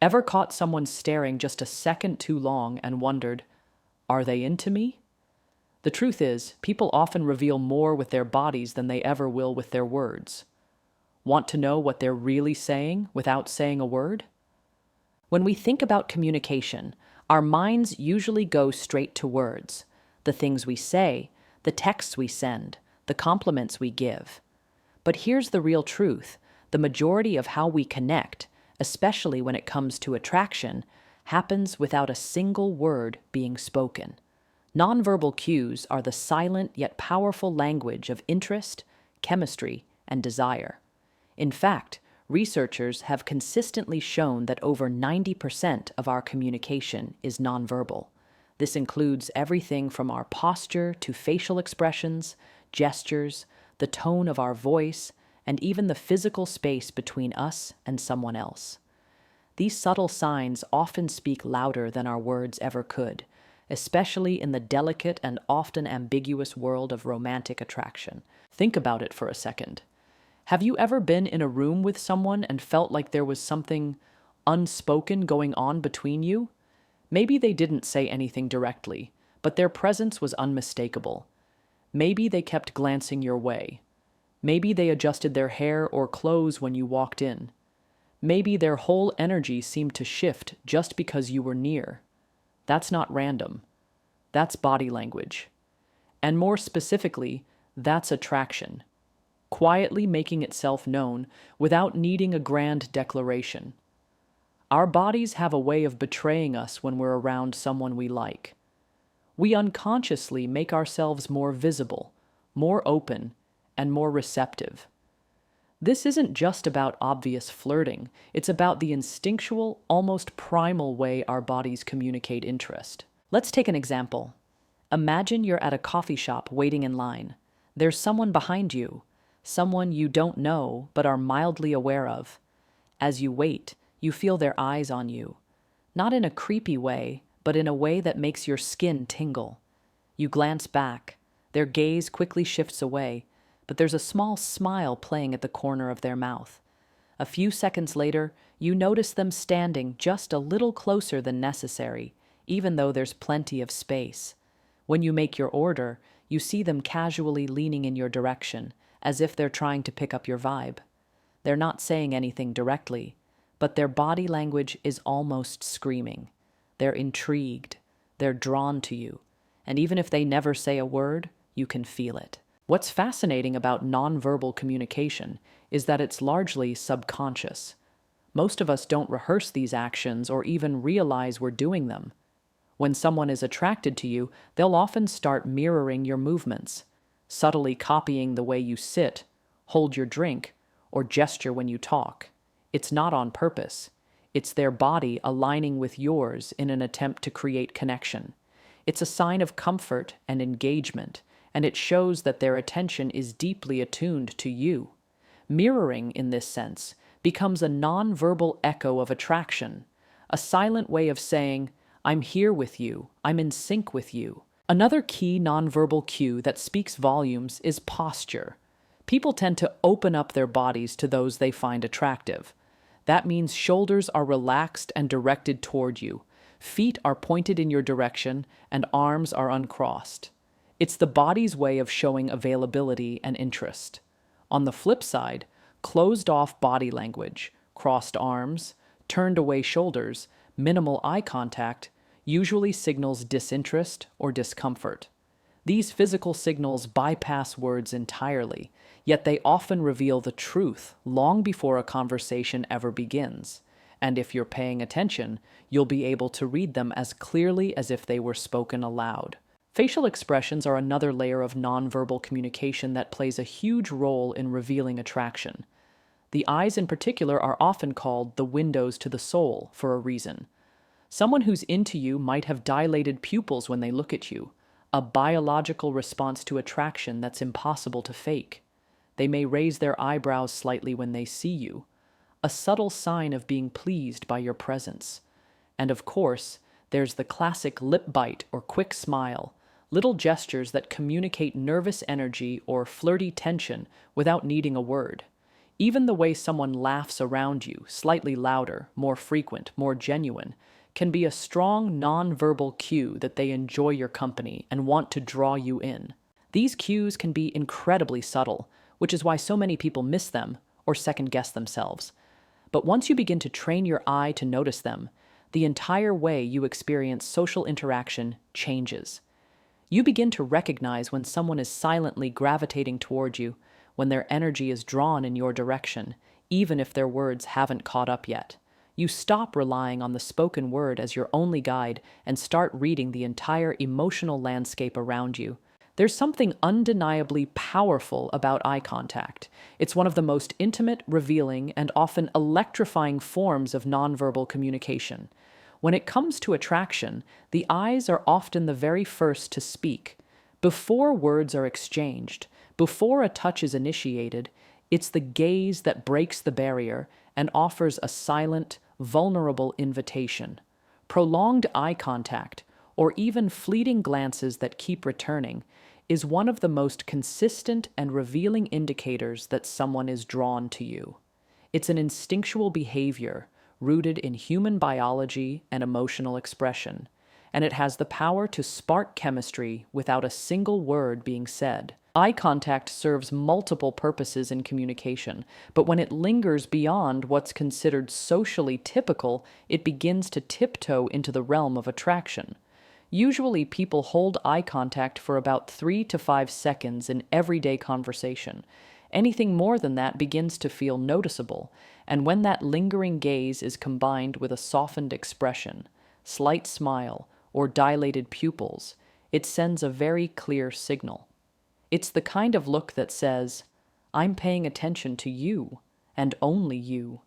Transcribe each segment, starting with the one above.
Ever caught someone staring just a second too long and wondered, are they into me? The truth is, people often reveal more with their bodies than they ever will with their words. Want to know what they're really saying without saying a word? When we think about communication, our minds usually go straight to words, the things we say, the texts we send, the compliments we give. But here's the real truth. The majority of how we connect, especially when it comes to attraction, happens without a single word being spoken. Nonverbal cues are the silent yet powerful language of interest, chemistry, and desire. In fact, researchers have consistently shown that over 90% of our communication is nonverbal. This includes everything from our posture to facial expressions, gestures, the tone of our voice, and even the physical space between us and someone else. These subtle signs often speak louder than our words ever could, especially in the delicate and often ambiguous world of romantic attraction. Think about it for a second. Have you ever been in a room with someone and felt like there was something unspoken going on between you? Maybe they didn't say anything directly, but their presence was unmistakable. Maybe they kept glancing your way. Maybe they adjusted their hair or clothes when you walked in. Maybe their whole energy seemed to shift just because you were near. That's not random. That's body language. And more specifically, that's attraction, quietly making itself known without needing a grand declaration. Our bodies have a way of betraying us when we're around someone we like. We unconsciously make ourselves more visible, more open, and more receptive. This isn't just about obvious flirting, it's about the instinctual, almost primal way our bodies communicate interest. Let's take an example. Imagine you're at a coffee shop waiting in line. There's someone behind you, someone you don't know but are mildly aware of. As you wait, you feel their eyes on you. Not in a creepy way, but in a way that makes your skin tingle. You glance back. Their gaze quickly shifts away, but there's a small smile playing at the corner of their mouth. A few seconds later, you notice them standing just a little closer than necessary, even though there's plenty of space. When you make your order, you see them casually leaning in your direction, as if they're trying to pick up your vibe. They're not saying anything directly, but their body language is almost screaming. They're intrigued, they're drawn to you, and even if they never say a word, you can feel it. What's fascinating about nonverbal communication is that it's largely subconscious. Most of us don't rehearse these actions or even realize we're doing them. When someone is attracted to you, they'll often start mirroring your movements, subtly copying the way you sit, hold your drink, or gesture when you talk. It's not on purpose. It's their body aligning with yours in an attempt to create connection. It's a sign of comfort and engagement, and it shows that their attention is deeply attuned to you. Mirroring, in this sense, becomes a non-verbal echo of attraction, a silent way of saying, I'm here with you, I'm in sync with you. Another key nonverbal cue that speaks volumes is posture. People tend to open up their bodies to those they find attractive. That means shoulders are relaxed and directed toward you, feet are pointed in your direction, and arms are uncrossed. It's the body's way of showing availability and interest. On the flip side, closed-off body language, crossed arms, turned away shoulders, minimal eye contact, usually signals disinterest or discomfort. These physical signals bypass words entirely, yet they often reveal the truth long before a conversation ever begins. And if you're paying attention, you'll be able to read them as clearly as if they were spoken aloud. Facial expressions are another layer of nonverbal communication that plays a huge role in revealing attraction. The eyes in particular are often called the windows to the soul for a reason. Someone who's into you might have dilated pupils when they look at you, a biological response to attraction that's impossible to fake. They may raise their eyebrows slightly when they see you, a subtle sign of being pleased by your presence. And of course, there's the classic lip bite or quick smile, little gestures that communicate nervous energy or flirty tension without needing a word. Even the way someone laughs around you, slightly louder, more frequent, more genuine, can be a strong nonverbal cue that they enjoy your company and want to draw you in. These cues can be incredibly subtle, which is why so many people miss them or second guess themselves. But once you begin to train your eye to notice them, the entire way you experience social interaction changes. You begin to recognize when someone is silently gravitating toward you, when their energy is drawn in your direction, even if their words haven't caught up yet. You stop relying on the spoken word as your only guide and start reading the entire emotional landscape around you. There's something undeniably powerful about eye contact. It's one of the most intimate, revealing, and often electrifying forms of nonverbal communication. When it comes to attraction, the eyes are often the very first to speak. Before words are exchanged, before a touch is initiated, it's the gaze that breaks the barrier and offers a silent, vulnerable invitation. Prolonged eye contact, or even fleeting glances that keep returning, is one of the most consistent and revealing indicators that someone is drawn to you. It's an instinctual behavior rooted in human biology and emotional expression, and it has the power to spark chemistry without a single word being said. Eye contact serves multiple purposes in communication, but when it lingers beyond what's considered socially typical, it begins to tiptoe into the realm of attraction. Usually, people hold eye contact for about 3 to 5 seconds in everyday conversation. Anything more than that begins to feel noticeable, and when that lingering gaze is combined with a softened expression, slight smile, or dilated pupils, it sends a very clear signal. It's the kind of look that says, "I'm paying attention to you, and only you."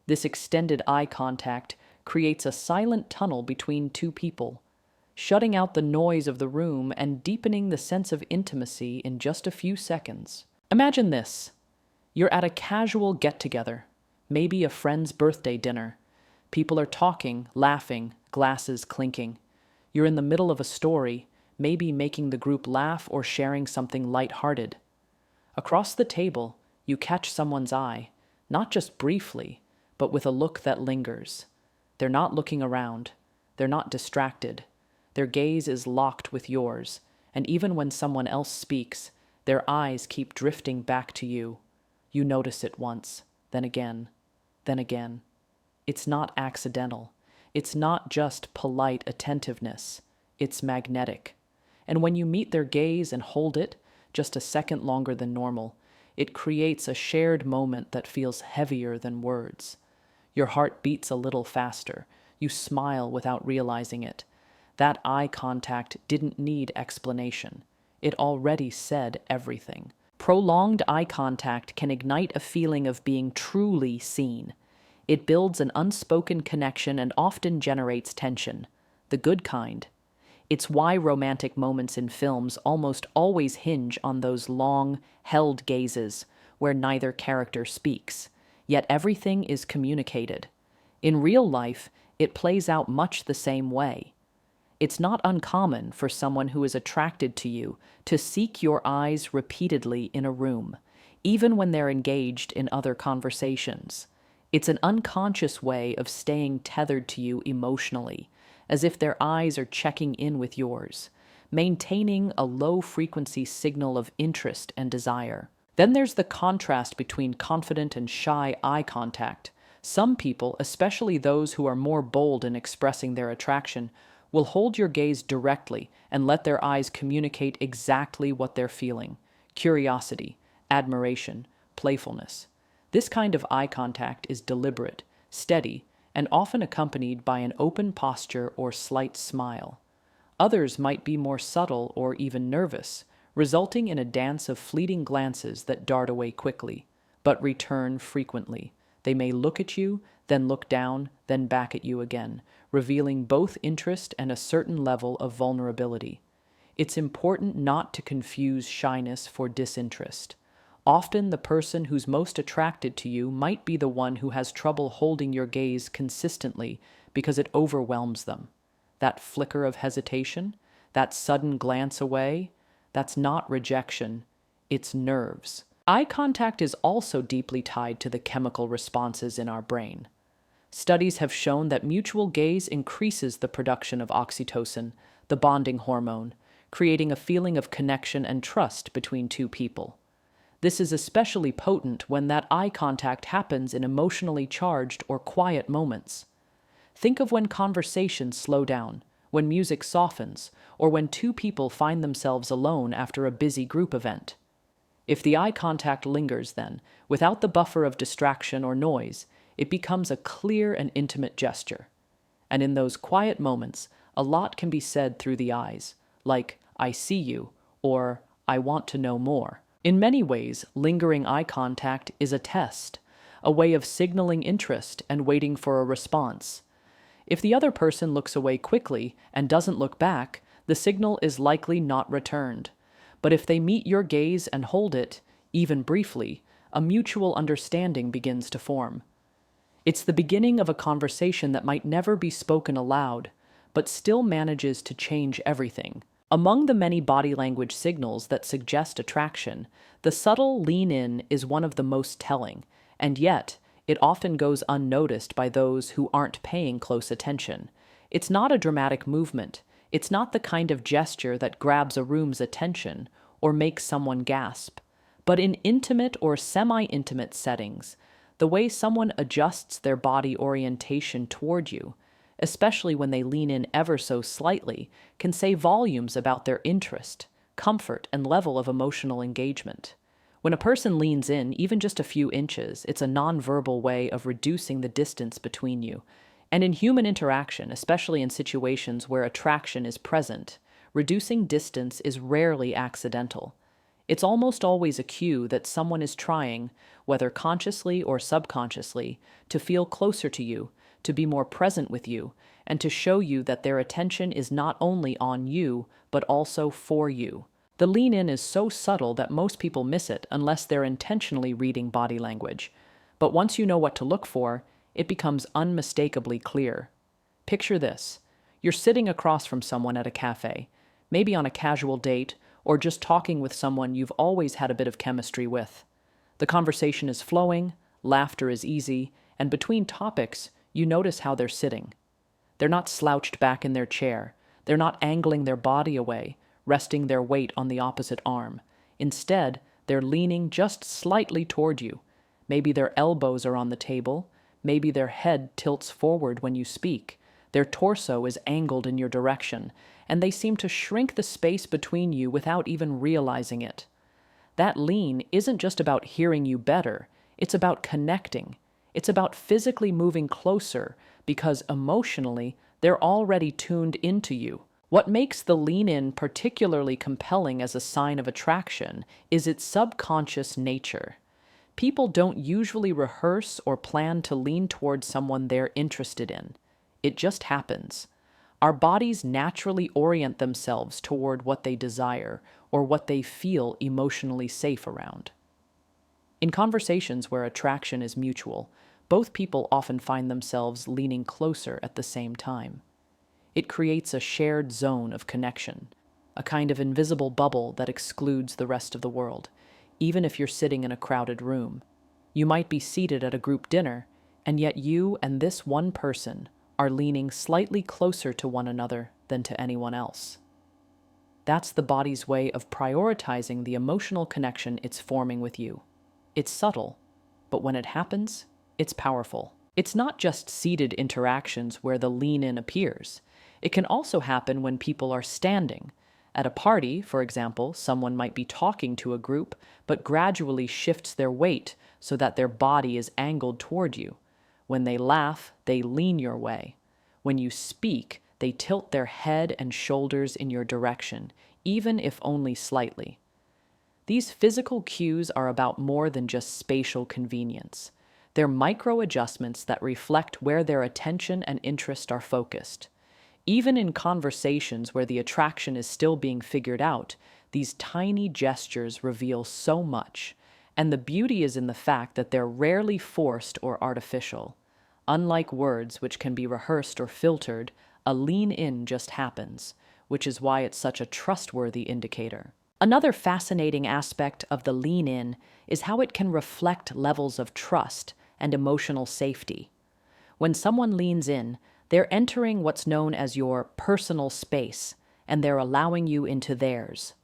This extended eye contact creates a silent tunnel between two people, shutting out the noise of the room and deepening the sense of intimacy in just a few seconds. Imagine this. You're at a casual get-together, maybe a friend's birthday dinner. People are talking, laughing, glasses clinking. You're in the middle of a story, maybe making the group laugh or sharing something light-hearted. Across the table, you catch someone's eye, not just briefly, but with a look that lingers. They're not looking around. They're not distracted. Their gaze is locked with yours, and even when someone else speaks, their eyes keep drifting back to you. You notice it once, then again, then again. It's not accidental. It's not just polite attentiveness. It's magnetic. And when you meet their gaze and hold it, just a second longer than normal, it creates a shared moment that feels heavier than words. Your heart beats a little faster. You smile without realizing it. That eye contact didn't need explanation. It already said everything. Prolonged eye contact can ignite a feeling of being truly seen. It builds an unspoken connection and often generates tension, the good kind. It's why romantic moments in films almost always hinge on those long, held gazes where neither character speaks, yet everything is communicated. In real life, it plays out much the same way. It's not uncommon for someone who is attracted to you to seek your eyes repeatedly in a room, even when they're engaged in other conversations. It's an unconscious way of staying tethered to you emotionally, as if their eyes are checking in with yours, maintaining a low-frequency signal of interest and desire. Then there's the contrast between confident and shy eye contact. Some people, especially those who are more bold in expressing their attraction, will hold your gaze directly and let their eyes communicate exactly what they're feeling: curiosity, admiration, playfulness. This kind of eye contact is deliberate, steady, and often accompanied by an open posture or slight smile. Others might be more subtle or even nervous, resulting in a dance of fleeting glances that dart away quickly, but return frequently. They may look at you, then look down, then back at you again, revealing both interest and a certain level of vulnerability. It's important not to confuse shyness for disinterest. Often the person who's most attracted to you might be the one who has trouble holding your gaze consistently because it overwhelms them. That flicker of hesitation, that sudden glance away, that's not rejection, it's nerves. Eye contact is also deeply tied to the chemical responses in our brain. Studies have shown that mutual gaze increases the production of oxytocin, the bonding hormone, creating a feeling of connection and trust between two people. This is especially potent when that eye contact happens in emotionally charged or quiet moments. Think of when conversations slow down, when music softens, or when two people find themselves alone after a busy group event. If the eye contact lingers, then, without the buffer of distraction or noise, it becomes a clear and intimate gesture. And in those quiet moments, a lot can be said through the eyes, like, I see you, or I want to know more. In many ways, lingering eye contact is a test, a way of signaling interest and waiting for a response. If the other person looks away quickly and doesn't look back, the signal is likely not returned. But if they meet your gaze and hold it, even briefly, a mutual understanding begins to form. It's the beginning of a conversation that might never be spoken aloud, but still manages to change everything. Among the many body language signals that suggest attraction, the subtle lean in is one of the most telling, and yet, it often goes unnoticed by those who aren't paying close attention. It's not a dramatic movement. It's not the kind of gesture that grabs a room's attention or makes someone gasp. But in intimate or semi-intimate settings, the way someone adjusts their body orientation toward you, especially when they lean in ever so slightly, can say volumes about their interest, comfort, and level of emotional engagement. When a person leans in, even just a few inches, it's a nonverbal way of reducing the distance between you. And in human interaction, especially in situations where attraction is present, reducing distance is rarely accidental. It's almost always a cue that someone is trying, whether consciously or subconsciously, to feel closer to you, to be more present with you, and to show you that their attention is not only on you, but also for you. The lean in is so subtle that most people miss it unless they're intentionally reading body language. But once you know what to look for, it becomes unmistakably clear. Picture this. You're sitting across from someone at a cafe, maybe on a casual date, or just talking with someone you've always had a bit of chemistry with. The conversation is flowing, laughter is easy, and between topics, you notice how they're sitting. They're not slouched back in their chair. They're not angling their body away, resting their weight on the opposite arm. Instead, they're leaning just slightly toward you. Maybe their elbows are on the table. Maybe their head tilts forward when you speak. Their torso is angled in your direction, and they seem to shrink the space between you without even realizing it. That lean isn't just about hearing you better. It's about connecting. It's about physically moving closer because emotionally, they're already tuned into you. What makes the lean-in particularly compelling as a sign of attraction is its subconscious nature. People don't usually rehearse or plan to lean towards someone they're interested in. It just happens. Our bodies naturally orient themselves toward what they desire or what they feel emotionally safe around. In conversations where attraction is mutual, both people often find themselves leaning closer at the same time. It creates a shared zone of connection, a kind of invisible bubble that excludes the rest of the world, even if you're sitting in a crowded room. You might be seated at a group dinner, and yet you and this one person are leaning slightly closer to one another than to anyone else. That's the body's way of prioritizing the emotional connection it's forming with you. It's subtle, but when it happens, it's powerful. It's not just seated interactions where the lean-in appears. It can also happen when people are standing. At a party, for example, someone might be talking to a group, but gradually shifts their weight so that their body is angled toward you. When they laugh, they lean your way. When you speak, they tilt their head and shoulders in your direction, even if only slightly. These physical cues are about more than just spatial convenience. They're micro-adjustments that reflect where their attention and interest are focused. Even in conversations where the attraction is still being figured out, these tiny gestures reveal so much, and the beauty is in the fact that they're rarely forced or artificial. Unlike words, which can be rehearsed or filtered, a lean-in just happens, which is why it's such a trustworthy indicator. Another fascinating aspect of the lean in is how it can reflect levels of trust and emotional safety. When someone leans in, they're entering what's known as your personal space, and they're allowing you into theirs.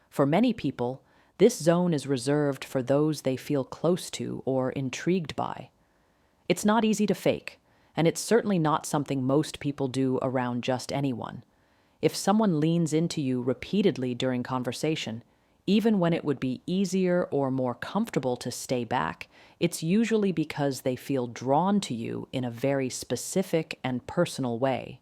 For many people, this zone is reserved for those they feel close to or intrigued by. It's not easy to fake, and it's certainly not something most people do around just anyone. If someone leans into you repeatedly during conversation, even when it would be easier or more comfortable to stay back, it's usually because they feel drawn to you in a very specific and personal way.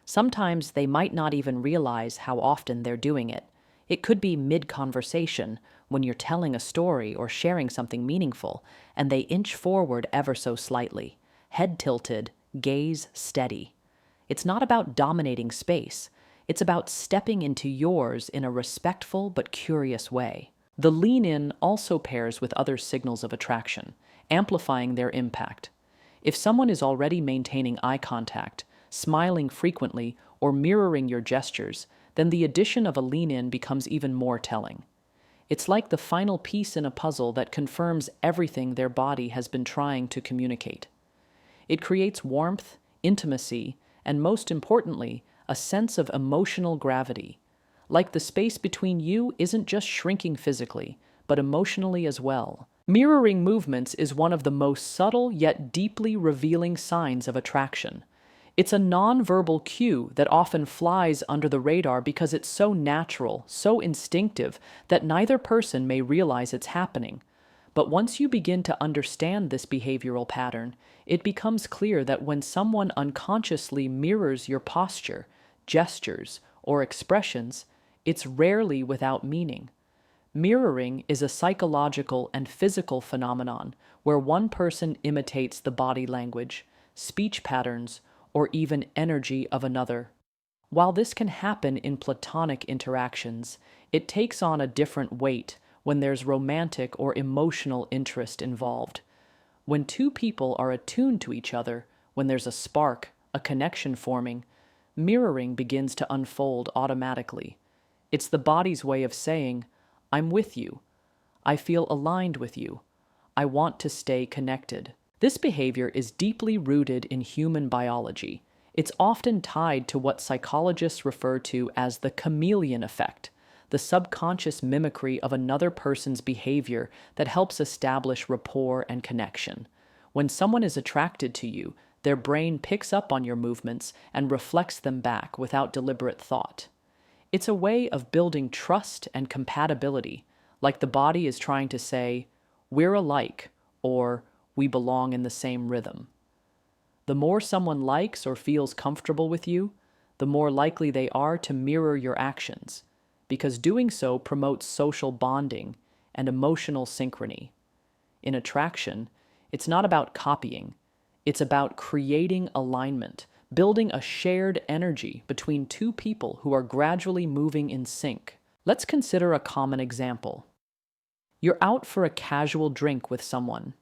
Sometimes they might not even realize how often they're doing it. It could be mid-conversation, when you're telling a story or sharing something meaningful, and they inch forward ever so slightly, head tilted, gaze steady. It's not about dominating space. It's about stepping into yours in a respectful but curious way. The lean in also pairs with other signals of attraction, amplifying their impact. If someone is already maintaining eye contact, smiling frequently, or mirroring your gestures, then the addition of a lean in becomes even more telling. It's like the final piece in a puzzle that confirms everything their body has been trying to communicate. It creates warmth, intimacy, and most importantly, a sense of emotional gravity. Like the space between you isn't just shrinking physically, but emotionally as well. Mirroring movements is one of the most subtle yet deeply revealing signs of attraction. It's a nonverbal cue that often flies under the radar because it's so natural, so instinctive, that neither person may realize it's happening. But once you begin to understand this behavioral pattern, it becomes clear that when someone unconsciously mirrors your posture, gestures, or expressions, it's rarely without meaning. Mirroring is a psychological and physical phenomenon where one person imitates the body language, speech patterns, or even energy of another. While this can happen in platonic interactions, it takes on a different weight when there's romantic or emotional interest involved. When two people are attuned to each other, when there's a spark, a connection forming, mirroring begins to unfold automatically. It's the body's way of saying, I'm with you. I feel aligned with you. I want to stay connected. This behavior is deeply rooted in human biology. It's often tied to what psychologists refer to as the chameleon effect, the subconscious mimicry of another person's behavior that helps establish rapport and connection. When someone is attracted to you, their brain picks up on your movements and reflects them back without deliberate thought. It's a way of building trust and compatibility, like the body is trying to say, we're alike, or we belong in the same rhythm. The more someone likes or feels comfortable with you, the more likely they are to mirror your actions, because doing so promotes social bonding and emotional synchrony. In attraction, it's not about copying, it's about creating alignment, building a shared energy between two people who are gradually moving in sync. Let's consider a common example. You're out for a casual drink with someone.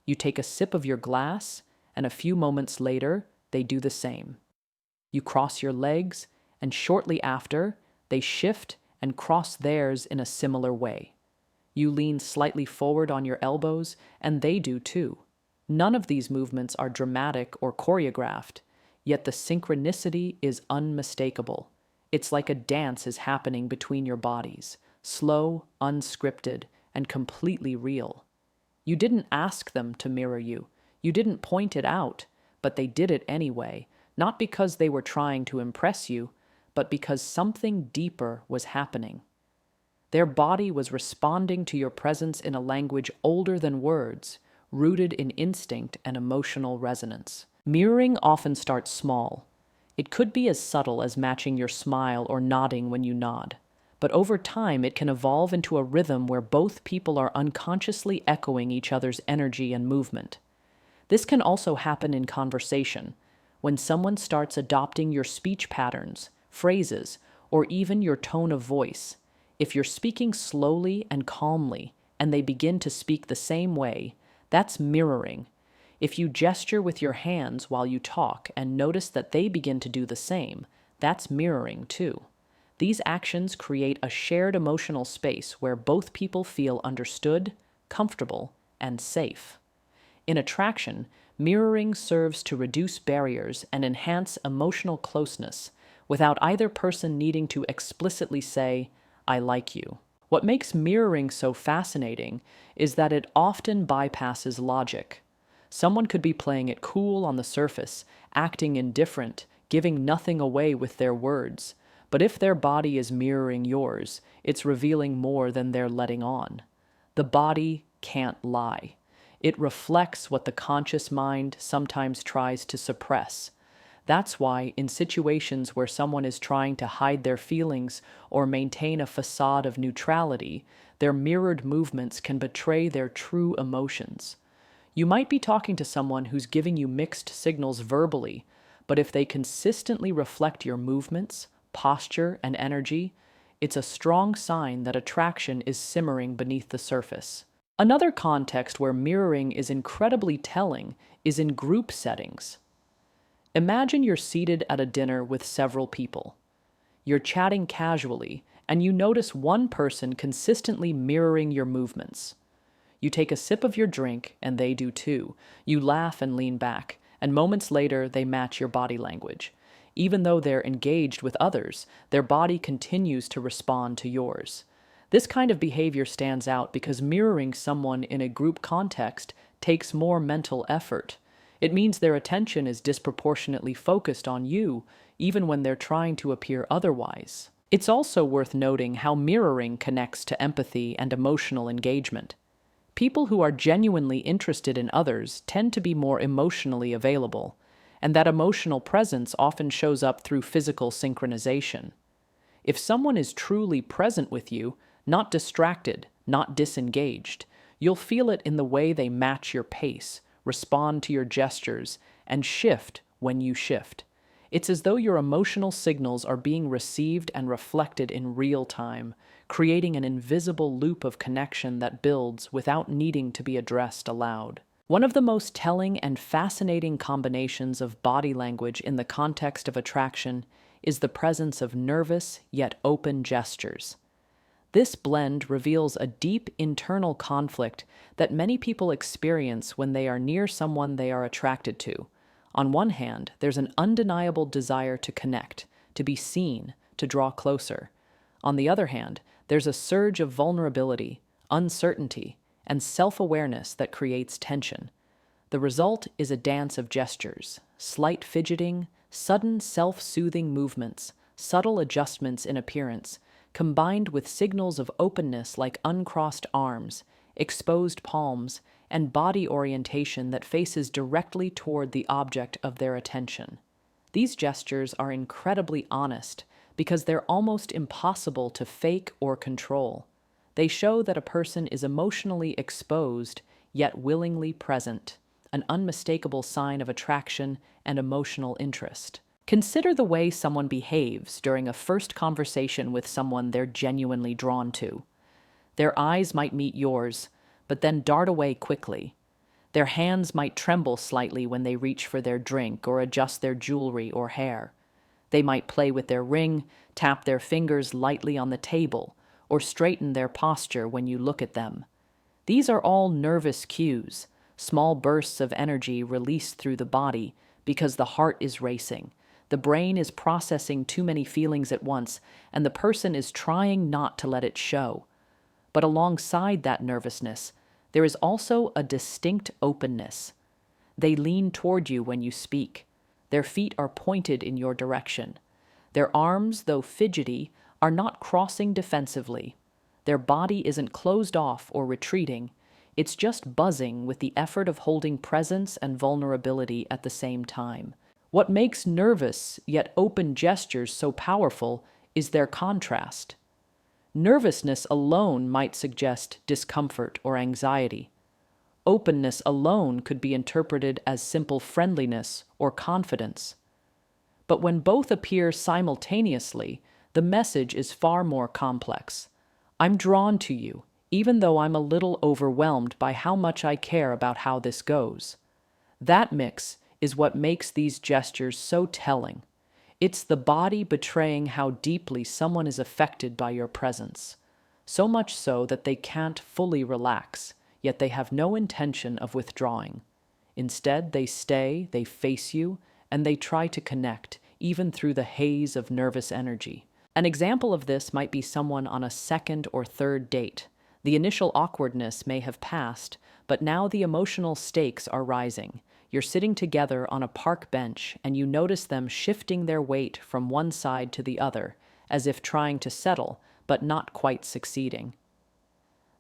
You take a sip of your glass, and a few moments later, they do the same. You cross your legs, and shortly after, they shift and cross theirs in a similar way. You lean slightly forward on your elbows, and they do too. None of these movements are dramatic or choreographed, yet the synchronicity is unmistakable. It's like a dance is happening between your bodies, slow, unscripted, and completely real. You didn't ask them to mirror you. You didn't point it out, but they did it anyway, not because they were trying to impress you, but because something deeper was happening. Their body was responding to your presence in a language older than words, rooted in instinct and emotional resonance. Mirroring often starts small. It could be as subtle as matching your smile or nodding when you nod. But over time, it can evolve into a rhythm where both people are unconsciously echoing each other's energy and movement. This can also happen in conversation, when someone starts adopting your speech patterns, phrases, or even your tone of voice. If you're speaking slowly and calmly, and they begin to speak the same way, that's mirroring. If you gesture with your hands while you talk and notice that they begin to do the same, that's mirroring too. These actions create a shared emotional space where both people feel understood, comfortable, and safe. In attraction, mirroring serves to reduce barriers and enhance emotional closeness without either person needing to explicitly say, I like you. What makes mirroring so fascinating is that it often bypasses logic. Someone could be playing it cool on the surface, acting indifferent, giving nothing away with their words. But if their body is mirroring yours, it's revealing more than they're letting on. The body can't lie. It reflects what the conscious mind sometimes tries to suppress. That's why, in situations where someone is trying to hide their feelings or maintain a facade of neutrality, their mirrored movements can betray their true emotions. You might be talking to someone who's giving you mixed signals verbally, but if they consistently reflect your movements, posture, and energy, it's a strong sign that attraction is simmering beneath the surface. Another context where mirroring is incredibly telling is in group settings. Imagine you're seated at a dinner with several people. You're chatting casually, and you notice one person consistently mirroring your movements. You take a sip of your drink, and they do too. You laugh and lean back, and moments later they match your body language. Even though they're engaged with others, their body continues to respond to yours. This kind of behavior stands out because mirroring someone in a group context takes more mental effort. It means their attention is disproportionately focused on you, even when they're trying to appear otherwise. It's also worth noting how mirroring connects to empathy and emotional engagement. People who are genuinely interested in others tend to be more emotionally available, and that emotional presence often shows up through physical synchronization. If someone is truly present with you, not distracted, not disengaged, you'll feel it in the way they match your pace, respond to your gestures, and shift when you shift. It's as though your emotional signals are being received and reflected in real time, creating an invisible loop of connection that builds without needing to be addressed aloud. One of the most telling and fascinating combinations of body language in the context of attraction is the presence of nervous yet open gestures. This blend reveals a deep internal conflict that many people experience when they are near someone they are attracted to. On one hand, there's an undeniable desire to connect, to be seen, to draw closer. On the other hand, there's a surge of vulnerability, uncertainty, and self-awareness that creates tension. The result is a dance of gestures, slight fidgeting, sudden self-soothing movements, subtle adjustments in appearance, combined with signals of openness like uncrossed arms, exposed palms, and body orientation that faces directly toward the object of their attention. These gestures are incredibly honest because they're almost impossible to fake or control. They show that a person is emotionally exposed yet willingly present, an unmistakable sign of attraction and emotional interest. Consider the way someone behaves during a first conversation with someone they're genuinely drawn to. Their eyes might meet yours, but then dart away quickly. Their hands might tremble slightly when they reach for their drink or adjust their jewelry or hair. They might play with their ring, tap their fingers lightly on the table, or straighten their posture when you look at them. These are all nervous cues, small bursts of energy released through the body because the heart is racing. The brain is processing too many feelings at once, and the person is trying not to let it show. But alongside that nervousness, there is also a distinct openness. They lean toward you when you speak. Their feet are pointed in your direction. Their arms, though fidgety, are not crossing defensively. Their body isn't closed off or retreating. It's just buzzing with the effort of holding presence and vulnerability at the same time. What makes nervous yet open gestures so powerful is their contrast. Nervousness alone might suggest discomfort or anxiety. Openness alone could be interpreted as simple friendliness or confidence. But when both appear simultaneously, the message is far more complex. I'm drawn to you, even though I'm a little overwhelmed by how much I care about how this goes. That mix is what makes these gestures so telling. It's the body betraying how deeply someone is affected by your presence. So much so that they can't fully relax, yet they have no intention of withdrawing. Instead, they stay, they face you, and they try to connect, even through the haze of nervous energy. An example of this might be someone on a second or third date. The initial awkwardness may have passed, but now the emotional stakes are rising. You're sitting together on a park bench, and you notice them shifting their weight from one side to the other, as if trying to settle, but not quite succeeding.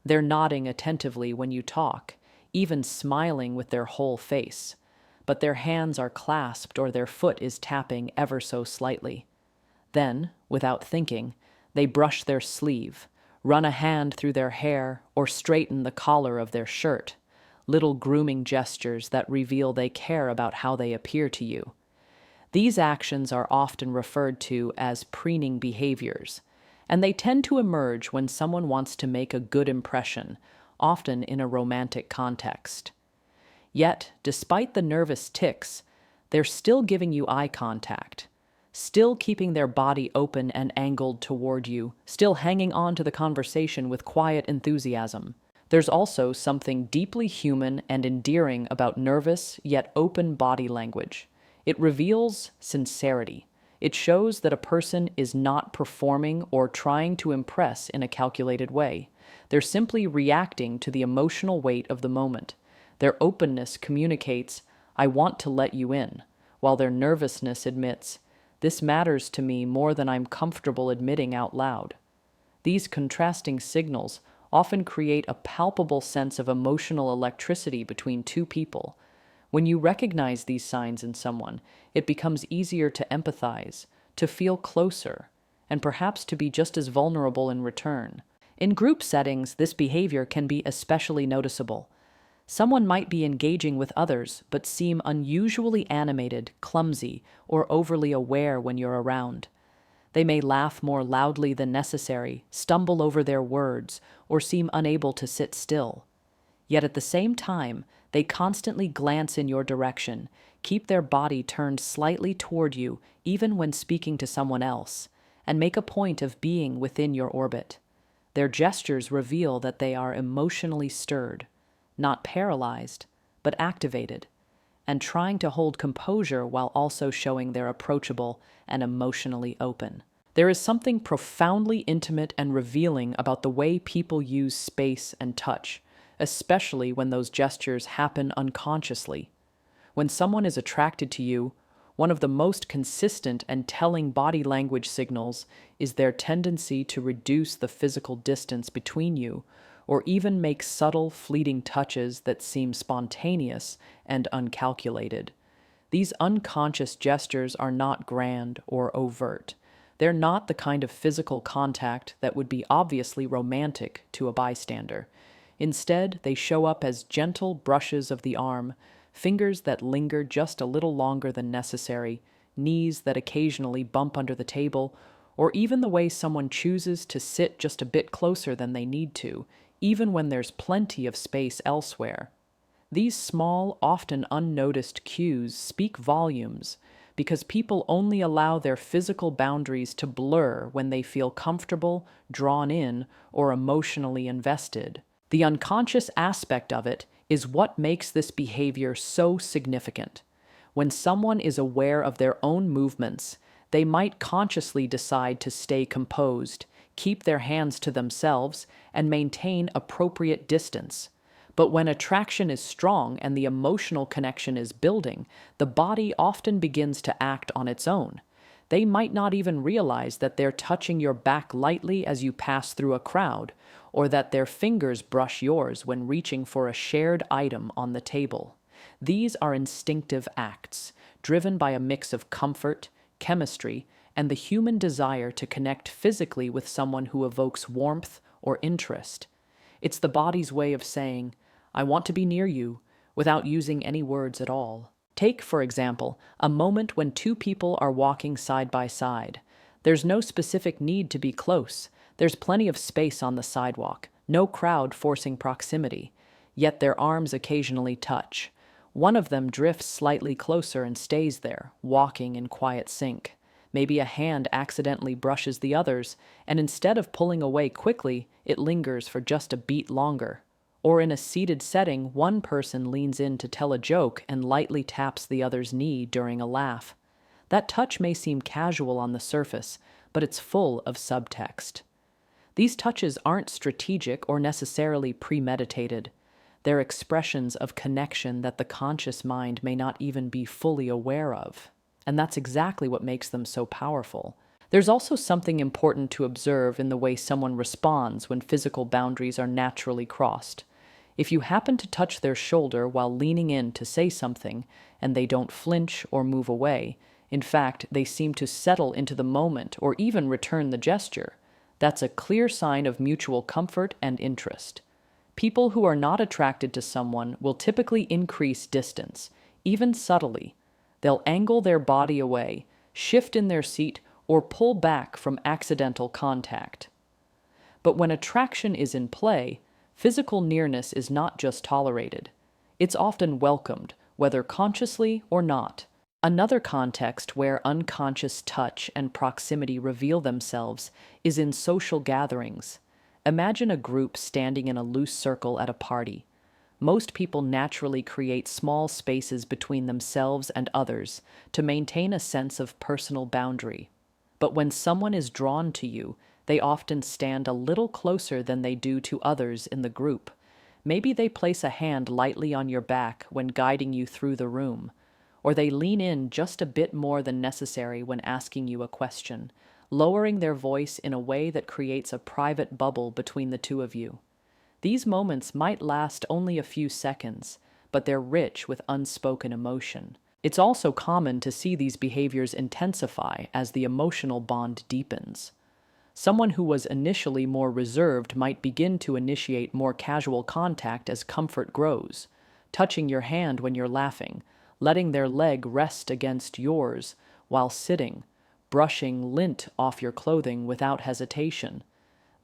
They're nodding attentively when you talk, even smiling with their whole face, but their hands are clasped or their foot is tapping ever so slightly. Then, without thinking, they brush their sleeve, run a hand through their hair, or straighten the collar of their shirt, little grooming gestures that reveal they care about how they appear to you. These actions are often referred to as preening behaviors, and they tend to emerge when someone wants to make a good impression, often in a romantic context. Yet, despite the nervous tics, they're still giving you eye contact, still keeping their body open and angled toward you, still hanging on to the conversation with quiet enthusiasm. There's also something deeply human and endearing about nervous yet open body language. It reveals sincerity. It shows that a person is not performing or trying to impress in a calculated way. They're simply reacting to the emotional weight of the moment. Their openness communicates, "I want to let you in," while their nervousness admits, "This matters to me more than I'm comfortable admitting out loud." These contrasting signals often create a palpable sense of emotional electricity between two people. When you recognize these signs in someone, it becomes easier to empathize, to feel closer, and perhaps to be just as vulnerable in return. In group settings, this behavior can be especially noticeable. Someone might be engaging with others, but seem unusually animated, clumsy, or overly aware when you're around. They may laugh more loudly than necessary, stumble over their words, or seem unable to sit still. Yet at the same time, they constantly glance in your direction, keep their body turned slightly toward you even when speaking to someone else, and make a point of being within your orbit. Their gestures reveal that they are emotionally stirred, not paralyzed, but activated, and trying to hold composure while also showing they're approachable and emotionally open. There is something profoundly intimate and revealing about the way people use space and touch, especially when those gestures happen unconsciously. When someone is attracted to you, one of the most consistent and telling body language signals is their tendency to reduce the physical distance between you, or even make subtle, fleeting touches that seem spontaneous and uncalculated. These unconscious gestures are not grand or overt. They're not the kind of physical contact that would be obviously romantic to a bystander. Instead, they show up as gentle brushes of the arm, fingers that linger just a little longer than necessary, knees that occasionally bump under the table, or even the way someone chooses to sit just a bit closer than they need to, even when there's plenty of space elsewhere. These small, often unnoticed cues speak volumes because people only allow their physical boundaries to blur when they feel comfortable, drawn in, or emotionally invested. The unconscious aspect of it is what makes this behavior so significant. When someone is aware of their own movements, they might consciously decide to stay composed, keep their hands to themselves, and maintain appropriate distance. But when attraction is strong and the emotional connection is building, the body often begins to act on its own. They might not even realize that they're touching your back lightly as you pass through a crowd, or that their fingers brush yours when reaching for a shared item on the table. These are instinctive acts, driven by a mix of comfort, chemistry, and the human desire to connect physically with someone who evokes warmth or interest. It's the body's way of saying, "I want to be near you," without using any words at all. Take, for example, a moment when two people are walking side by side. There's no specific need to be close. There's plenty of space on the sidewalk, no crowd forcing proximity, yet their arms occasionally touch. One of them drifts slightly closer and stays there, walking in quiet sync. Maybe a hand accidentally brushes the other's, and instead of pulling away quickly, it lingers for just a beat longer. Or in a seated setting, one person leans in to tell a joke and lightly taps the other's knee during a laugh. That touch may seem casual on the surface, but it's full of subtext. These touches aren't strategic or necessarily premeditated. They're expressions of connection that the conscious mind may not even be fully aware of. And that's exactly what makes them so powerful. There's also something important to observe in the way someone responds when physical boundaries are naturally crossed. If you happen to touch their shoulder while leaning in to say something, and they don't flinch or move away, in fact, they seem to settle into the moment or even return the gesture, that's a clear sign of mutual comfort and interest. People who are not attracted to someone will typically increase distance, even subtly. They'll angle their body away, shift in their seat, or pull back from accidental contact. But when attraction is in play, physical nearness is not just tolerated. It's often welcomed, whether consciously or not. Another context where unconscious touch and proximity reveal themselves is in social gatherings. Imagine a group standing in a loose circle at a party. Most people naturally create small spaces between themselves and others to maintain a sense of personal boundary. But when someone is drawn to you, they often stand a little closer than they do to others in the group. Maybe they place a hand lightly on your back when guiding you through the room, or they lean in just a bit more than necessary when asking you a question, lowering their voice in a way that creates a private bubble between the two of you. These moments might last only a few seconds, but they're rich with unspoken emotion. It's also common to see these behaviors intensify as the emotional bond deepens. Someone who was initially more reserved might begin to initiate more casual contact as comfort grows, touching your hand when you're laughing, letting their leg rest against yours while sitting, brushing lint off your clothing without hesitation.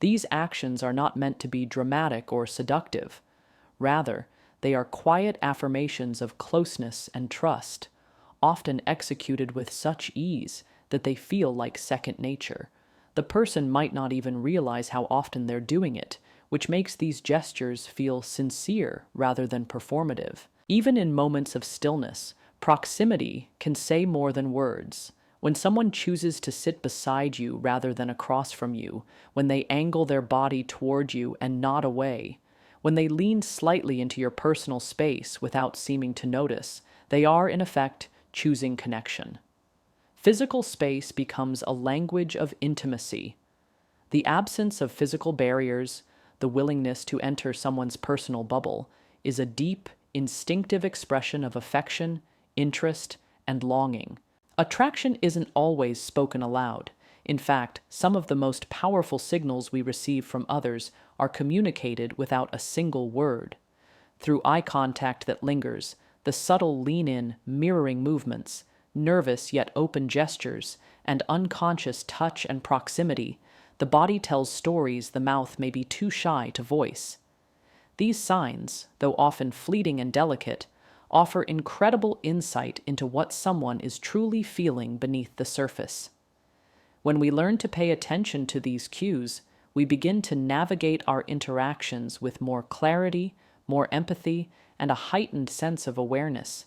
These actions are not meant to be dramatic or seductive. Rather, they are quiet affirmations of closeness and trust, often executed with such ease that they feel like second nature. The person might not even realize how often they're doing it, which makes these gestures feel sincere rather than performative. Even in moments of stillness, proximity can say more than words. When someone chooses to sit beside you rather than across from you, when they angle their body toward you and nod away, when they lean slightly into your personal space without seeming to notice, they are, in effect, choosing connection. Physical space becomes a language of intimacy. The absence of physical barriers, the willingness to enter someone's personal bubble, is a deep, instinctive expression of affection, interest, and longing. Attraction isn't always spoken aloud. In fact, some of the most powerful signals we receive from others are communicated without a single word. Through eye contact that lingers, the subtle lean-in, mirroring movements, nervous yet open gestures, and unconscious touch and proximity, the body tells stories the mouth may be too shy to voice. These signs, though often fleeting and delicate, offer incredible insight into what someone is truly feeling beneath the surface. When we learn to pay attention to these cues, we begin to navigate our interactions with more clarity, more empathy, and a heightened sense of awareness.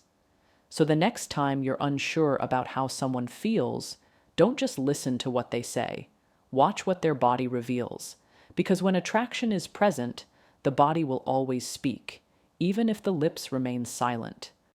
So the next time you're unsure about how someone feels, don't just listen to what they say. Watch what their body reveals. Because when attraction is present, the body will always speak, even if the lips remain silent.